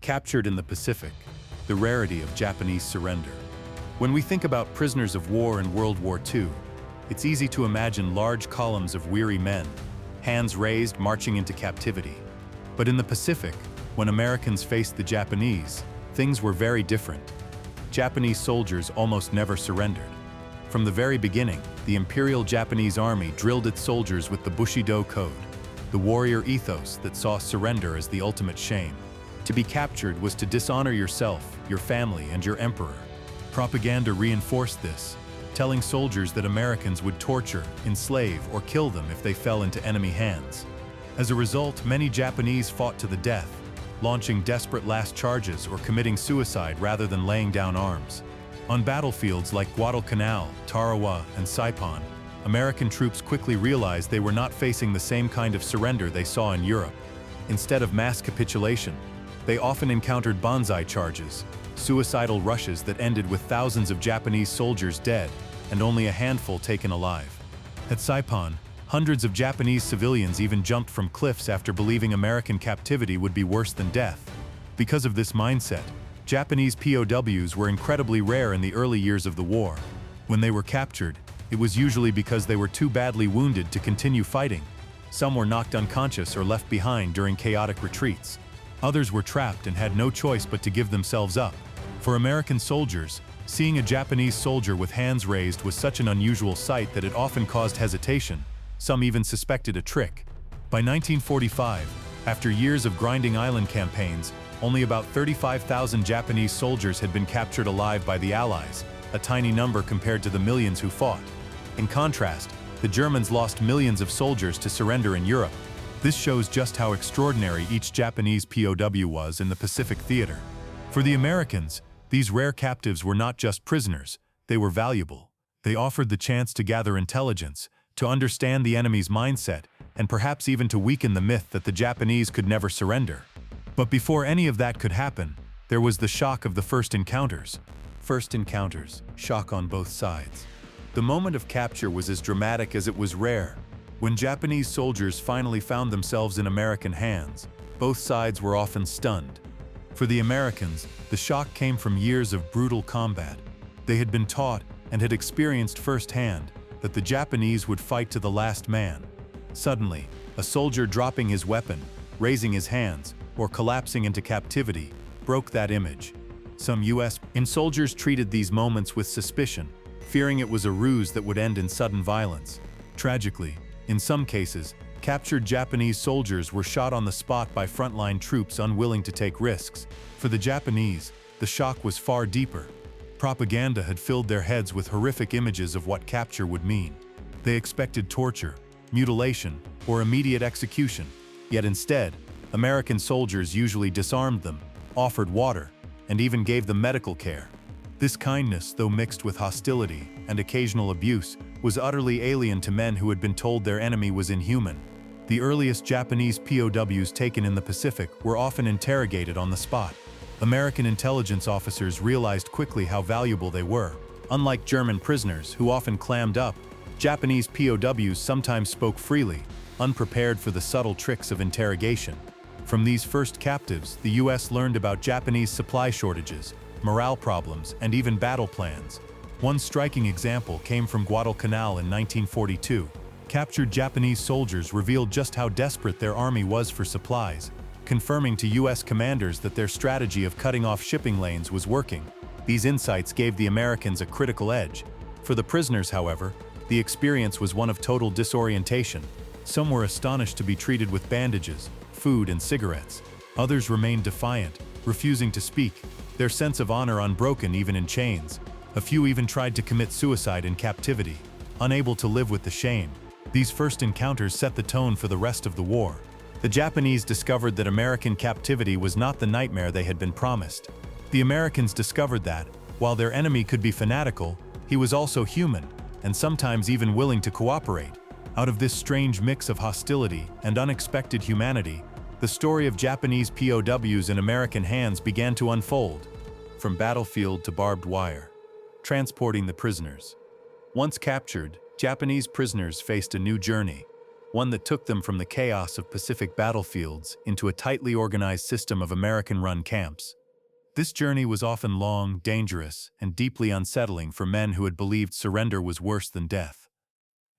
Captured in the Pacific, the rarity of Japanese surrender. When we think about prisoners of war in World War II, it's easy to imagine large columns of weary men, hands raised, marching into captivity. But in the Pacific, when Americans faced the Japanese, things were very different. Japanese soldiers almost never surrendered. From the very beginning, the Imperial Japanese Army drilled its soldiers with the Bushido Code, the warrior ethos that saw surrender as the ultimate shame. To be captured was to dishonor yourself, your family, and your emperor. Propaganda reinforced this, telling soldiers that Americans would torture, enslave, or kill them if they fell into enemy hands. As a result, many Japanese fought to the death, launching desperate last charges or committing suicide rather than laying down arms. On battlefields like Guadalcanal, Tarawa, and Saipan, American troops quickly realized they were not facing the same kind of surrender they saw in Europe. Instead of mass capitulation, they often encountered banzai charges, suicidal rushes that ended with thousands of Japanese soldiers dead and only a handful taken alive. At Saipan, hundreds of Japanese civilians even jumped from cliffs after believing American captivity would be worse than death. Because of this mindset, Japanese POWs were incredibly rare in the early years of the war. When they were captured, it was usually because they were too badly wounded to continue fighting. Some were knocked unconscious or left behind during chaotic retreats. Others were trapped and had no choice but to give themselves up. For American soldiers, seeing a Japanese soldier with hands raised was such an unusual sight that it often caused hesitation. Some even suspected a trick. By 1945, after years of grinding island campaigns, only about 35,000 Japanese soldiers had been captured alive by the Allies, a tiny number compared to the millions who fought. In contrast, the Germans lost millions of soldiers to surrender in Europe. This shows just how extraordinary each Japanese POW was in the Pacific theater. For the Americans, these rare captives were not just prisoners, they were valuable. They offered the chance to gather intelligence, to understand the enemy's mindset, and perhaps even to weaken the myth that the Japanese could never surrender. But before any of that could happen, there was the shock of the first encounters. First encounters, shock on both sides. The moment of capture was as dramatic as it was rare. When Japanese soldiers finally found themselves in American hands, both sides were often stunned. For the Americans, the shock came from years of brutal combat. They had been taught and had experienced firsthand that the Japanese would fight to the last man. Suddenly, a soldier dropping his weapon, raising his hands, or collapsing into captivity broke that image. Some U.S. soldiers treated these moments with suspicion, fearing it was a ruse that would end in sudden violence. Tragically, in some cases, captured Japanese soldiers were shot on the spot by frontline troops unwilling to take risks. For the Japanese, the shock was far deeper. Propaganda had filled their heads with horrific images of what capture would mean. They expected torture, mutilation, or immediate execution. Yet instead, American soldiers usually disarmed them, offered water, and even gave them medical care. This kindness, though mixed with hostility and occasional abuse, was utterly alien to men who had been told their enemy was inhuman. The earliest Japanese POWs taken in the Pacific were often interrogated on the spot. American intelligence officers realized quickly how valuable they were. Unlike German prisoners, who often clammed up, Japanese POWs sometimes spoke freely, unprepared for the subtle tricks of interrogation. From these first captives, the U.S. learned about Japanese supply shortages, morale problems, and even battle plans. One striking example came from Guadalcanal in 1942. Captured Japanese soldiers revealed just how desperate their army was for supplies, confirming to U.S. commanders that their strategy of cutting off shipping lanes was working. These insights gave the Americans a critical edge. For the prisoners, however, the experience was one of total disorientation. Some were astonished to be treated with bandages, food, and cigarettes. Others remained defiant, refusing to speak, their sense of honor unbroken even in chains. A few even tried to commit suicide in captivity, unable to live with the shame. These first encounters set the tone for the rest of the war. The Japanese discovered that American captivity was not the nightmare they had been promised. The Americans discovered that, while their enemy could be fanatical, he was also human, and sometimes even willing to cooperate. Out of this strange mix of hostility and unexpected humanity, the story of Japanese POWs in American hands began to unfold. From battlefield to barbed wire, transporting the prisoners. Once captured, Japanese prisoners faced a new journey. one that took them from the chaos of Pacific battlefields into a tightly organized system of American-run camps. This journey was often long, dangerous, and deeply unsettling for men who had believed surrender was worse than death.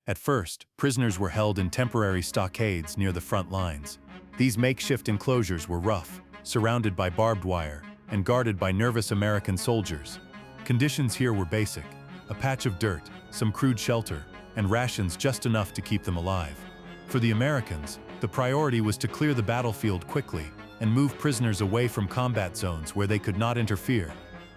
At first, prisoners were held in temporary stockades near the front lines. These makeshift enclosures were rough, surrounded by barbed wire, and guarded by nervous American soldiers. Conditions here were basic: a patch of dirt, some crude shelter, and rations just enough to keep them alive. For the Americans, the priority was to clear the battlefield quickly and move prisoners away from combat zones where they could not interfere.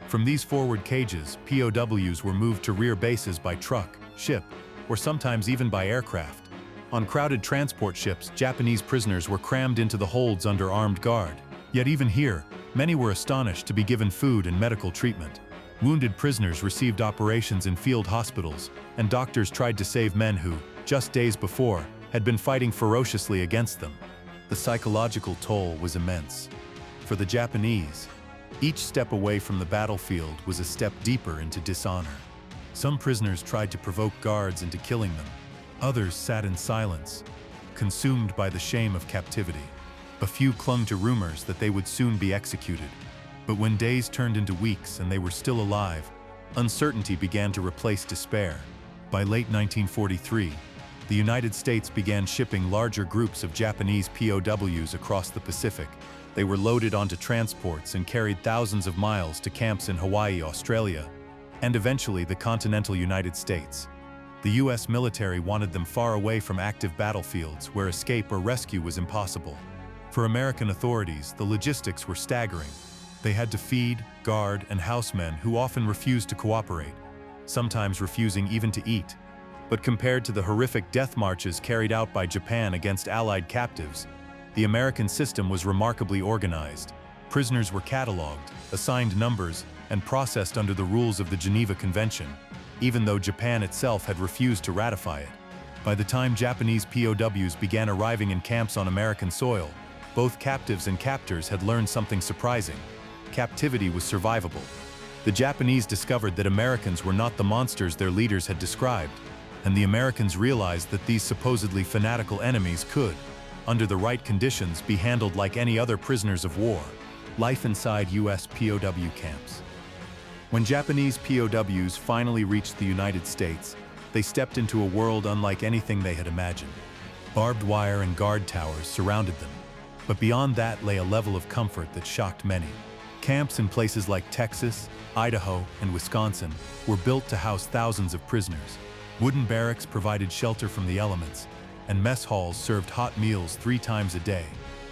From these forward cages, POWs were moved to rear bases by truck, ship, or sometimes even by aircraft. On crowded transport ships, Japanese prisoners were crammed into the holds under armed guard. Yet even here, many were astonished to be given food and medical treatment. Wounded prisoners received operations in field hospitals, and doctors tried to save men who, just days before, had been fighting ferociously against them. The psychological toll was immense. For the Japanese, each step away from the battlefield was a step deeper into dishonor. Some prisoners tried to provoke guards into killing them. Others sat in silence, consumed by the shame of captivity. A few clung to rumors that they would soon be executed. But when days turned into weeks and they were still alive, uncertainty began to replace despair. By late 1943, the United States began shipping larger groups of Japanese POWs across the Pacific. They were loaded onto transports and carried thousands of miles to camps in Hawaii, Australia, and eventually the continental United States. The US military wanted them far away from active battlefields where escape or rescue was impossible. For American authorities, the logistics were staggering. They had to feed, guard, and house men who often refused to cooperate, sometimes refusing even to eat. But compared to the horrific death marches carried out by Japan against Allied captives, the American system was remarkably organized. Prisoners were cataloged, assigned numbers, and processed under the rules of the Geneva Convention, even though Japan itself had refused to ratify it. By the time Japanese POWs began arriving in camps on American soil, both captives and captors had learned something surprising. Captivity was survivable. The Japanese discovered that Americans were not the monsters their leaders had described, and the Americans realized that these supposedly fanatical enemies could, under the right conditions, be handled like any other prisoners of war. Life inside US POW camps. When Japanese POWs finally reached the United States, they stepped into a world unlike anything they had imagined. Barbed wire and guard towers surrounded them, but beyond that lay a level of comfort that shocked many. Camps in places like Texas, Idaho, and Wisconsin were built to house thousands of prisoners. Wooden barracks provided shelter from the elements, and mess halls served hot meals 3 times a day.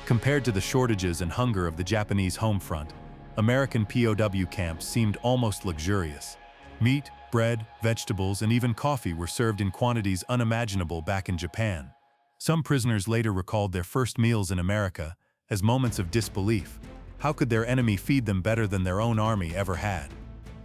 Compared to the shortages and hunger of the Japanese home front, American POW camps seemed almost luxurious. Meat, bread, vegetables, and even coffee were served in quantities unimaginable back in Japan. Some prisoners later recalled their first meals in America as moments of disbelief. How could their enemy feed them better than their own army ever had?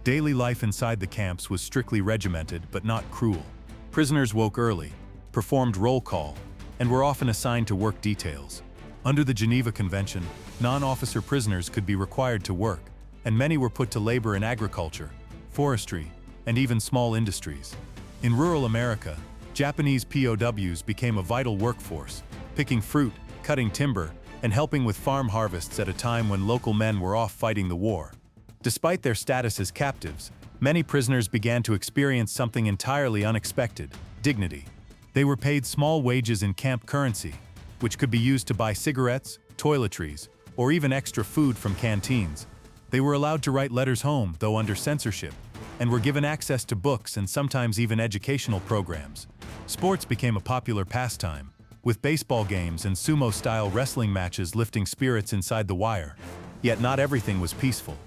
Daily life inside the camps was strictly regimented but not cruel. Prisoners woke early, performed roll call, and were often assigned to work details. Under the Geneva Convention, non-officer prisoners could be required to work, and many were put to labor in agriculture, forestry, and even small industries. In rural America, Japanese POWs became a vital workforce, picking fruit, cutting timber, and helping with farm harvests at a time when local men were off fighting the war. Despite their status as captives, many prisoners began to experience something entirely unexpected: dignity. They were paid small wages in camp currency, which could be used to buy cigarettes, toiletries, or even extra food from canteens. They were allowed to write letters home, though under censorship, and were given access to books and sometimes even educational programs. Sports became a popular pastime, with baseball games and sumo-style wrestling matches lifting spirits inside the wire. Yet not everything was peaceful.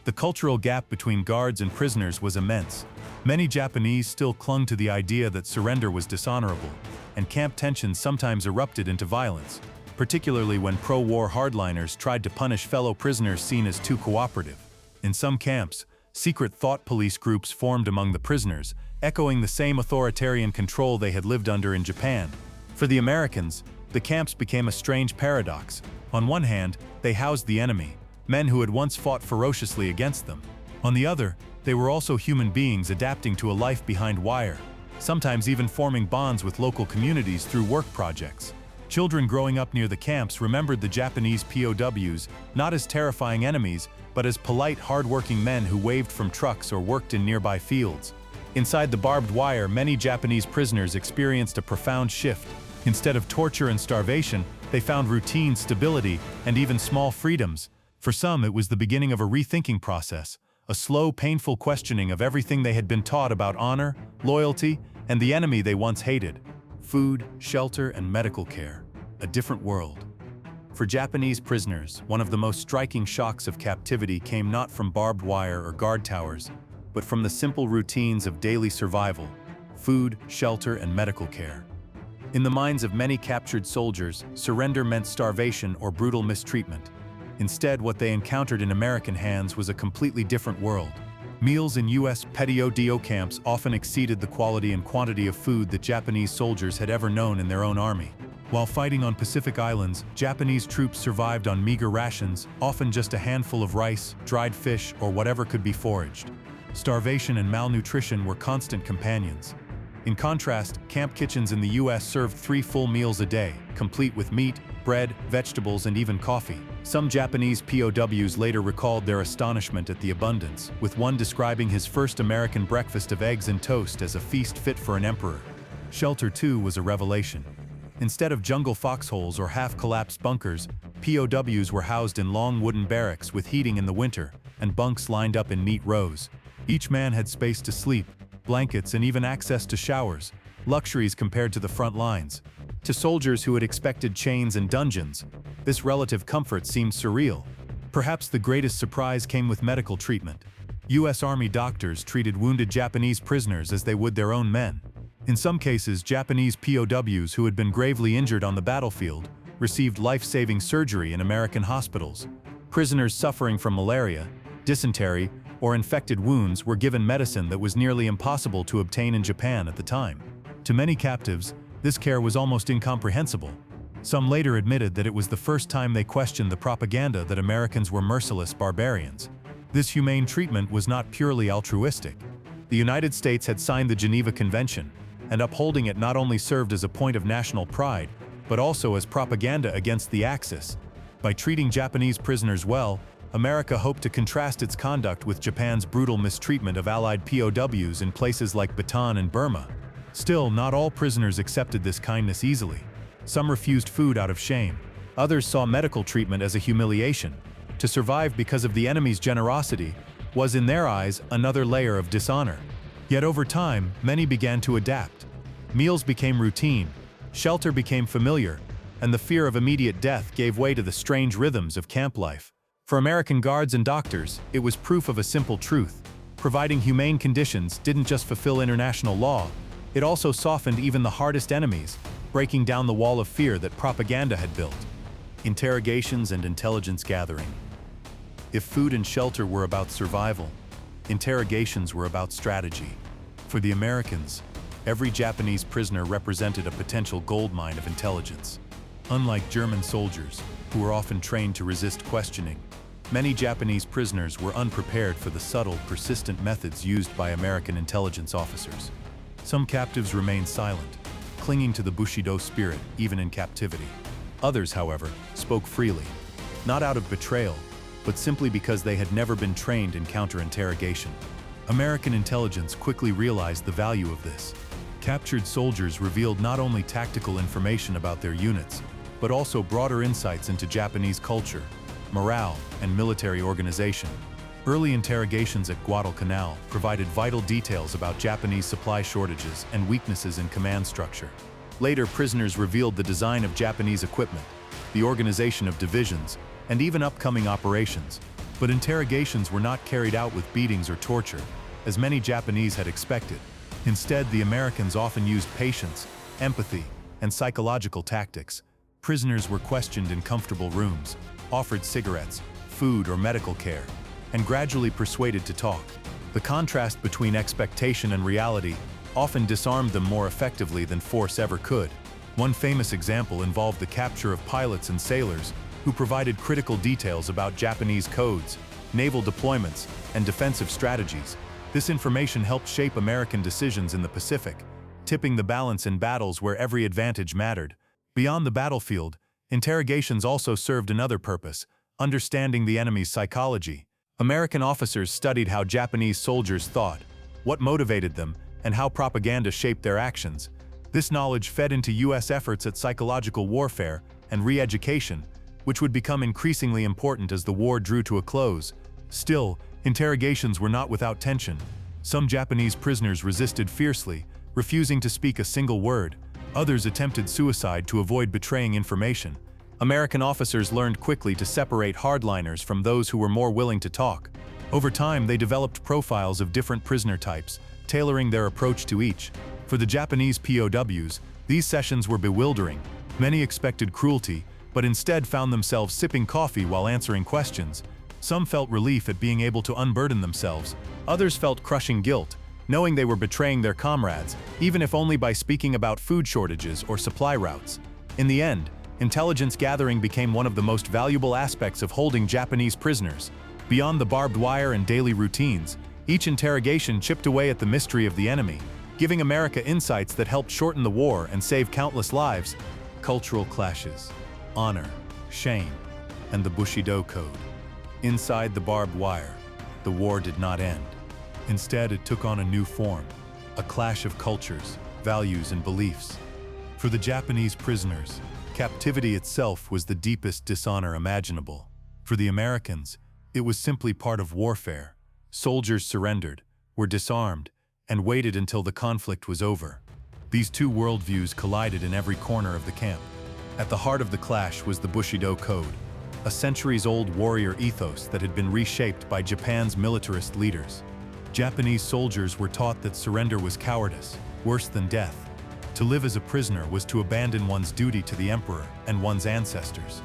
The cultural gap between guards and prisoners was immense. Many Japanese still clung to the idea that surrender was dishonorable, and camp tensions sometimes erupted into violence, particularly when pro-war hardliners tried to punish fellow prisoners seen as too cooperative. In some camps, secret thought police groups formed among the prisoners, echoing the same authoritarian control they had lived under in Japan. For the Americans, the camps became a strange paradox. On one hand, they housed the enemy, men who had once fought ferociously against them. On the other, they were also human beings adapting to a life behind wire. sometimes even forming bonds with local communities through work projects. Children growing up near the camps remembered the Japanese POWs not as terrifying enemies, but as polite, hard-working men who waved from trucks or worked in nearby fields. Inside the barbed wire, many Japanese prisoners experienced a profound shift. Instead of torture and starvation, they found routine, stability, and even small freedoms. For some, it was the beginning of a rethinking process, a slow, painful questioning of everything they had been taught about honor, loyalty, and the enemy they once hated. Food, shelter, and medical care. A different world. For Japanese prisoners, one of the most striking shocks of captivity came not from barbed wire or guard towers, but from the simple routines of daily survival: food, shelter, and medical care. In the minds of many captured soldiers, surrender meant starvation or brutal mistreatment. Instead, what they encountered in American hands was a completely different world. Meals in U.S. POW camps often exceeded the quality and quantity of food that Japanese soldiers had ever known in their own army. While fighting on Pacific Islands, Japanese troops survived on meager rations, often just a handful of rice, dried fish, or whatever could be foraged. Starvation and malnutrition were constant companions. In contrast, camp kitchens in the U.S. served 3 full meals a day, complete with meat, bread, vegetables, and even coffee. Some Japanese POWs later recalled their astonishment at the abundance, with one describing his first American breakfast of eggs and toast as a feast fit for an emperor. Shelter, too, was a revelation. Instead of jungle foxholes or half-collapsed bunkers, POWs were housed in long wooden barracks with heating in the winter, and bunks lined up in neat rows. Each man had space to sleep, blankets, and even access to showers, luxuries compared to the front lines. To soldiers who had expected chains and dungeons, this relative comfort seemed surreal. Perhaps the greatest surprise came with medical treatment. U.S. Army doctors treated wounded Japanese prisoners as they would their own men. In some cases, Japanese POWs who had been gravely injured on the battlefield received life-saving surgery in American hospitals. Prisoners suffering from malaria, dysentery, or infected wounds were given medicine that was nearly impossible to obtain in Japan at the time. To many captives, this care was almost incomprehensible. Some later admitted that it was the first time they questioned the propaganda that Americans were merciless barbarians. This humane treatment was not purely altruistic. The United States had signed the Geneva Convention, and upholding it not only served as a point of national pride, but also as propaganda against the Axis. By treating Japanese prisoners well, America hoped to contrast its conduct with Japan's brutal mistreatment of Allied POWs in places like Bhutan and Burma. Still, not all prisoners accepted this kindness easily. Some refused food out of shame. Others saw medical treatment as a humiliation. To survive because of the enemy's generosity was, in their eyes, another layer of dishonor. Yet over time, many began to adapt. Meals became routine, shelter became familiar, and the fear of immediate death gave way to the strange rhythms of camp life. For American guards and doctors, it was proof of a simple truth. Providing humane conditions didn't just fulfill international law, it also softened even the hardest enemies, breaking down the wall of fear that propaganda had built. Interrogations and intelligence gathering. If food and shelter were about survival, interrogations were about strategy. For the Americans, every Japanese prisoner represented a potential goldmine of intelligence. Unlike German soldiers, who were often trained to resist questioning, many Japanese prisoners were unprepared for the subtle, persistent methods used by American intelligence officers. Some captives remained silent, clinging to the Bushido spirit even in captivity. Others, however, spoke freely, not out of betrayal, but simply because they had never been trained in counterinterrogation. American intelligence quickly realized the value of this. Captured soldiers revealed not only tactical information about their units, but also broader insights into Japanese culture, morale, and military organization. Early interrogations at Guadalcanal provided vital details about Japanese supply shortages and weaknesses in command structure. Later, prisoners revealed the design of Japanese equipment, the organization of divisions, and even upcoming operations. But interrogations were not carried out with beatings or torture, as many Japanese had expected. Instead, the Americans often used patience, empathy, and psychological tactics. Prisoners were questioned in comfortable rooms, offered cigarettes, food, or medical care, and gradually persuaded to talk. The contrast between expectation and reality often disarmed them more effectively than force ever could. One famous example involved the capture of pilots and sailors who provided critical details about Japanese codes, naval deployments, and defensive strategies. This information helped shape American decisions in the Pacific, tipping the balance in battles where every advantage mattered. Beyond the battlefield, interrogations also served another purpose: understanding the enemy's psychology. American officers studied how Japanese soldiers thought, what motivated them, and how propaganda shaped their actions. This knowledge fed into U.S. efforts at psychological warfare and re-education, which would become increasingly important as the war drew to a close. Still, interrogations were not without tension. Some Japanese prisoners resisted fiercely, refusing to speak a single word. Others attempted suicide to avoid betraying information. American officers learned quickly to separate hardliners from those who were more willing to talk. Over time, they developed profiles of different prisoner types, tailoring their approach to each. For the Japanese POWs, these sessions were bewildering. Many expected cruelty, but instead found themselves sipping coffee while answering questions. Some felt relief at being able to unburden themselves. Others felt crushing guilt, knowing they were betraying their comrades, even if only by speaking about food shortages or supply routes. In the end, intelligence gathering became one of the most valuable aspects of holding Japanese prisoners. Beyond the barbed wire and daily routines, each interrogation chipped away at the mystery of the enemy, giving America insights that helped shorten the war and save countless lives. Cultural clashes, honor, shame, and the Bushido Code. Inside the barbed wire, the war did not end. Instead, it took on a new form, a clash of cultures, values, and beliefs. For the Japanese prisoners, captivity itself was the deepest dishonor imaginable. For the Americans, it was simply part of warfare. Soldiers surrendered, were disarmed, and waited until the conflict was over. These two worldviews collided in every corner of the camp. At the heart of the clash was the Bushido Code, a centuries-old warrior ethos that had been reshaped by Japan's militarist leaders. Japanese soldiers were taught that surrender was cowardice, worse than death. To live as a prisoner was to abandon one's duty to the emperor and one's ancestors.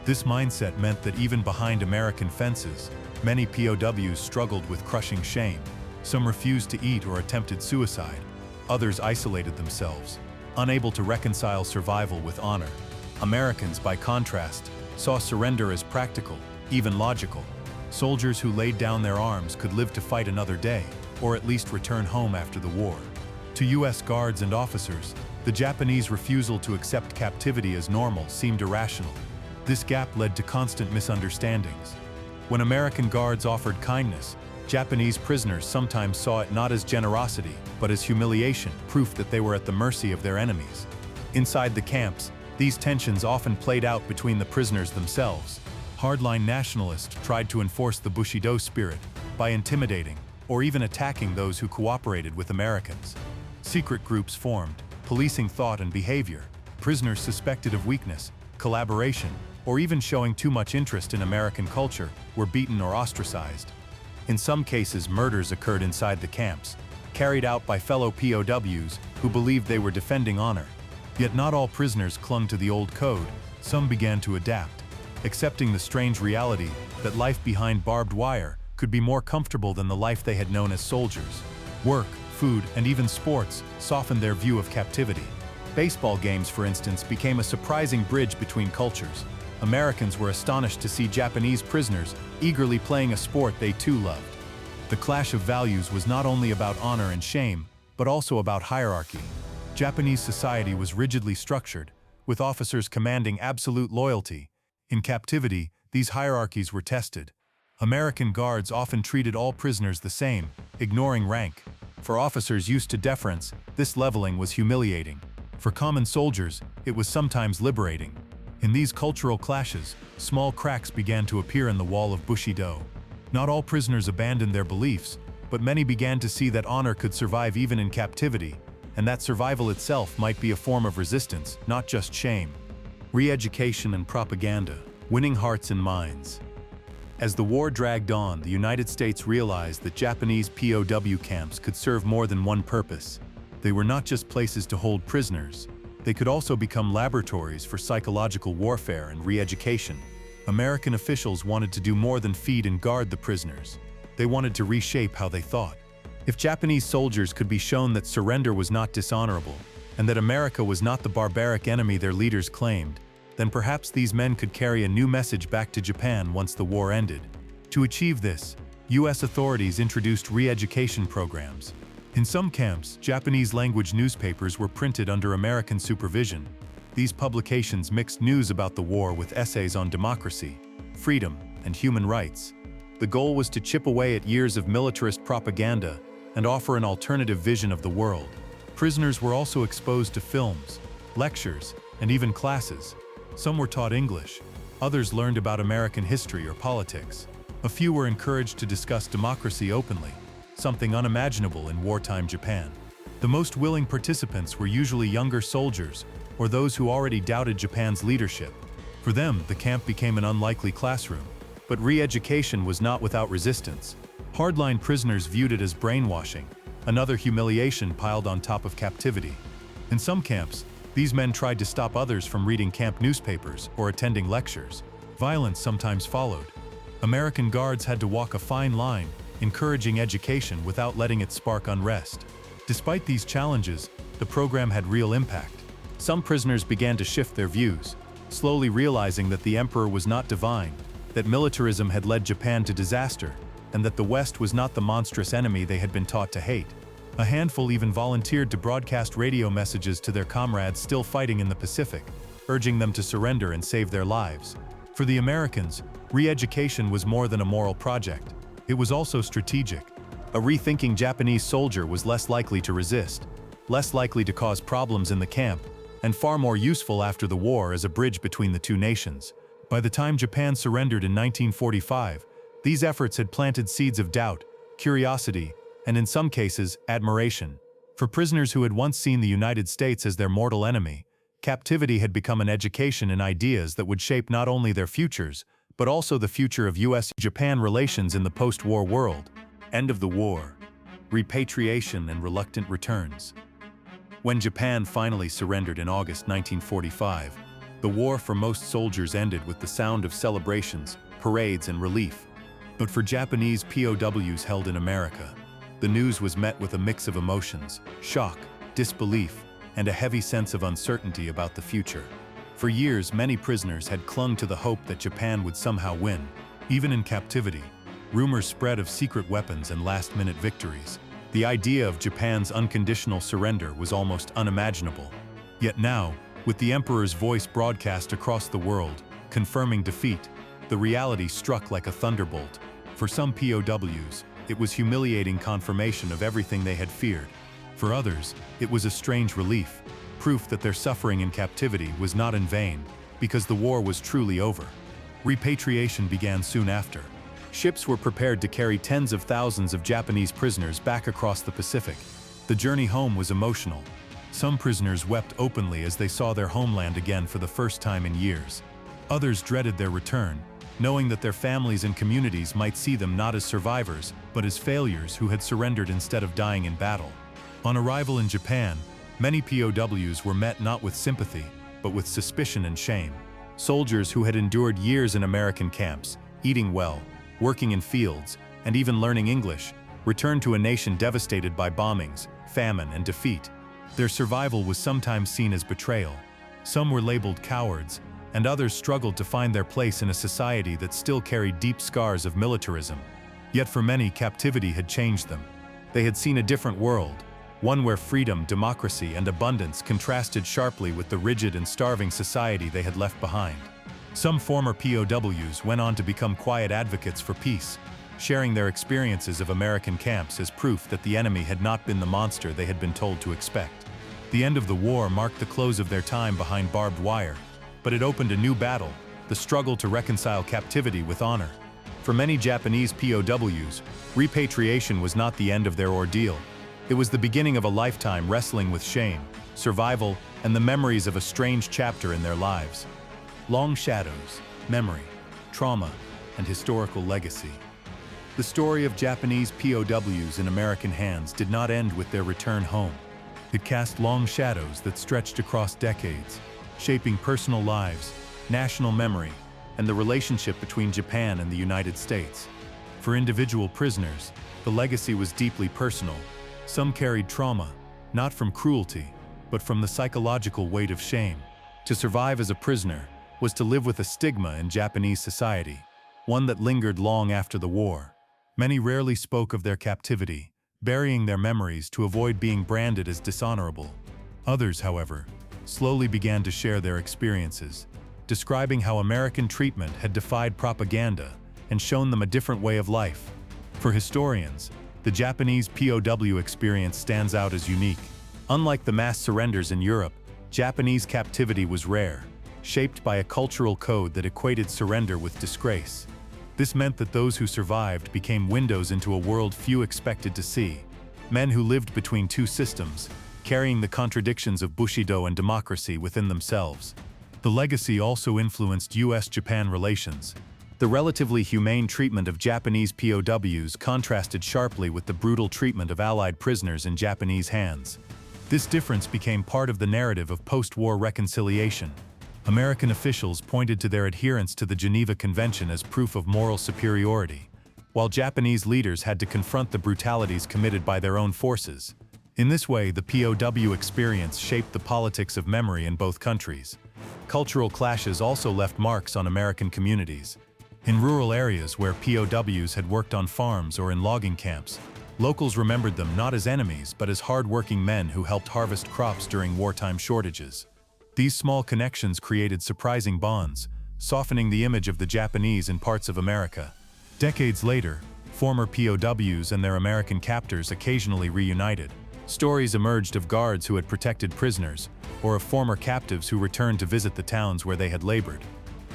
This mindset meant that even behind American fences, many POWs struggled with crushing shame. Some refused to eat or attempted suicide. Others isolated themselves, unable to reconcile survival with honor. Americans, by contrast, saw surrender as practical, even logical. Soldiers who laid down their arms could live to fight another day, or at least return home after the war. To U.S. guards and officers, the Japanese refusal to accept captivity as normal seemed irrational. This gap led to constant misunderstandings. When American guards offered kindness, Japanese prisoners sometimes saw it not as generosity, but as humiliation, proof that they were at the mercy of their enemies. Inside the camps, these tensions often played out between the prisoners themselves. Hardline nationalists tried to enforce the Bushido spirit by intimidating or even attacking those who cooperated with Americans. Secret groups formed, policing thought and behavior. Prisoners suspected of weakness, collaboration, or even showing too much interest in American culture were beaten or ostracized. In some cases, murders occurred inside the camps, carried out by fellow POWs who believed they were defending honor. Yet not all prisoners clung to the old code. Some began to adapt, accepting the strange reality that life behind barbed wire could be more comfortable than the life they had known as soldiers. Work, food, and even sports softened their view of captivity. Baseball games, for instance, became a surprising bridge between cultures. Americans were astonished to see Japanese prisoners eagerly playing a sport they too loved. The clash of values was not only about honor and shame, but also about hierarchy. Japanese society was rigidly structured, with officers commanding absolute loyalty. In captivity, these hierarchies were tested. American guards often treated all prisoners the same, ignoring rank. For officers used to deference, this leveling was humiliating. For common soldiers, it was sometimes liberating. In these cultural clashes, small cracks began to appear in the wall of Bushido. Not all prisoners abandoned their beliefs, but many began to see that honor could survive even in captivity, and that survival itself might be a form of resistance, not just shame. Re-education and propaganda, winning hearts and minds. As the war dragged on, the United States realized that Japanese POW camps could serve more than one purpose. They were not just places to hold prisoners. They could also become laboratories for psychological warfare and re-education. American officials wanted to do more than feed and guard the prisoners. They wanted to reshape how they thought. If Japanese soldiers could be shown that surrender was not dishonorable, and that America was not the barbaric enemy their leaders claimed, then perhaps these men could carry a new message back to Japan once the war ended. To achieve this, U.S. authorities introduced re-education programs. In some camps, Japanese-language newspapers were printed under American supervision. These publications mixed news about the war with essays on democracy, freedom, and human rights. The goal was to chip away at years of militarist propaganda and offer an alternative vision of the world. Prisoners were also exposed to films, lectures, and even classes. Some were taught English, others learned about American history or politics. A few were encouraged to discuss democracy openly, something unimaginable in wartime Japan. The most willing participants were usually younger soldiers or those who already doubted Japan's leadership. For them, the camp became an unlikely classroom. But re-education was not without resistance. Hardline prisoners viewed it as brainwashing, another humiliation piled on top of captivity. In some camps, these men tried to stop others from reading camp newspapers or attending lectures. Violence sometimes followed. American guards had to walk a fine line, encouraging education without letting it spark unrest. Despite these challenges, the program had real impact. Some prisoners began to shift their views, slowly realizing that the emperor was not divine, that militarism had led Japan to disaster, and that the West was not the monstrous enemy they had been taught to hate. A handful even volunteered to broadcast radio messages to their comrades still fighting in the Pacific, urging them to surrender and save their lives. For the Americans, re-education was more than a moral project. It was also strategic. A rethinking Japanese soldier was less likely to resist, less likely to cause problems in the camp, and far more useful after the war as a bridge between the two nations. By the time Japan surrendered in 1945, these efforts had planted seeds of doubt, curiosity, and in some cases, admiration. For prisoners who had once seen the United States as their mortal enemy, captivity had become an education in ideas that would shape not only their futures, but also the future of US-Japan relations in the post-war world. End of the war. Repatriation and reluctant returns. When Japan finally surrendered in August 1945, the war for most soldiers ended with the sound of celebrations, parades, and relief. But for Japanese POWs held in America, the news was met with a mix of emotions, shock, disbelief, and a heavy sense of uncertainty about the future. For years, many prisoners had clung to the hope that Japan would somehow win. Even in captivity, rumors spread of secret weapons and last-minute victories. The idea of Japan's unconditional surrender was almost unimaginable. Yet now, with the emperor's voice broadcast across the world, confirming defeat, the reality struck like a thunderbolt. For some POWs, it was humiliating confirmation of everything they had feared. For others, it was a strange relief, proof that their suffering in captivity was not in vain, because the war was truly over. Repatriation began soon after. Ships were prepared to carry tens of thousands of Japanese prisoners back across the Pacific. The journey home was emotional. Some prisoners wept openly as they saw their homeland again for the first time in years. Others dreaded their return, knowing that their families and communities might see them not as survivors, but as failures who had surrendered instead of dying in battle. On arrival in Japan, many POWs were met not with sympathy, but with suspicion and shame. Soldiers who had endured years in American camps, eating well, working in fields, and even learning English, returned to a nation devastated by bombings, famine, and defeat. Their survival was sometimes seen as betrayal. Some were labeled cowards, and others struggled to find their place in a society that still carried deep scars of militarism. Yet for many, captivity had changed them. They had seen a different world, one where freedom, democracy, and abundance contrasted sharply with the rigid and starving society they had left behind. Some former POWs went on to become quiet advocates for peace, sharing their experiences of American camps as proof that the enemy had not been the monster they had been told to expect. The end of the war marked the close of their time behind barbed wire, but it opened a new battle, the struggle to reconcile captivity with honor. For many Japanese POWs, repatriation was not the end of their ordeal. It was the beginning of a lifetime wrestling with shame, survival, and the memories of a strange chapter in their lives. Long shadows, memory, trauma, and historical legacy. The story of Japanese POWs in American hands did not end with their return home. It cast long shadows that stretched across decades, shaping personal lives, national memory, and the relationship between Japan and the United States. For individual prisoners, the legacy was deeply personal. Some carried trauma, not from cruelty, but from the psychological weight of shame. To survive as a prisoner was to live with a stigma in Japanese society, one that lingered long after the war. Many rarely spoke of their captivity, burying their memories to avoid being branded as dishonorable. Others, however, slowly began to share their experiences, describing how American treatment had defied propaganda and shown them a different way of life. For historians, the Japanese POW experience stands out as unique. Unlike the mass surrenders in Europe, Japanese captivity was rare, shaped by a cultural code that equated surrender with disgrace. This meant that those who survived became windows into a world few expected to see. Men who lived between two systems, carrying the contradictions of Bushido and democracy within themselves. The legacy also influenced US-Japan relations. The relatively humane treatment of Japanese POWs contrasted sharply with the brutal treatment of Allied prisoners in Japanese hands. This difference became part of the narrative of post-war reconciliation. American officials pointed to their adherence to the Geneva Convention as proof of moral superiority, while Japanese leaders had to confront the brutalities committed by their own forces. In this way, the POW experience shaped the politics of memory in both countries. Cultural clashes also left marks on American communities. In rural areas where POWs had worked on farms or in logging camps, locals remembered them not as enemies but as hard-working men who helped harvest crops during wartime shortages. These small connections created surprising bonds, softening the image of the Japanese in parts of America. Decades later, former POWs and their American captors occasionally reunited. Stories emerged of guards who had protected prisoners, or of former captives who returned to visit the towns where they had labored.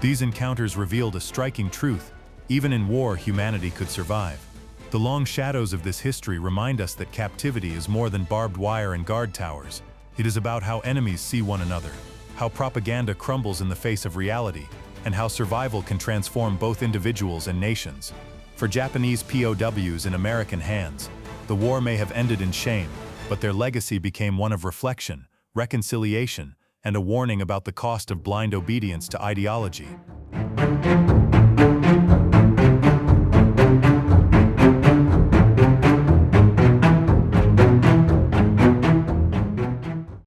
These encounters revealed a striking truth: even in war, humanity could survive. The long shadows of this history remind us that captivity is more than barbed wire and guard towers. It is about how enemies see one another, how propaganda crumbles in the face of reality, and how survival can transform both individuals and nations. For Japanese POWs in American hands, the war may have ended in shame, but their legacy became one of reflection, reconciliation, and a warning about the cost of blind obedience to ideology.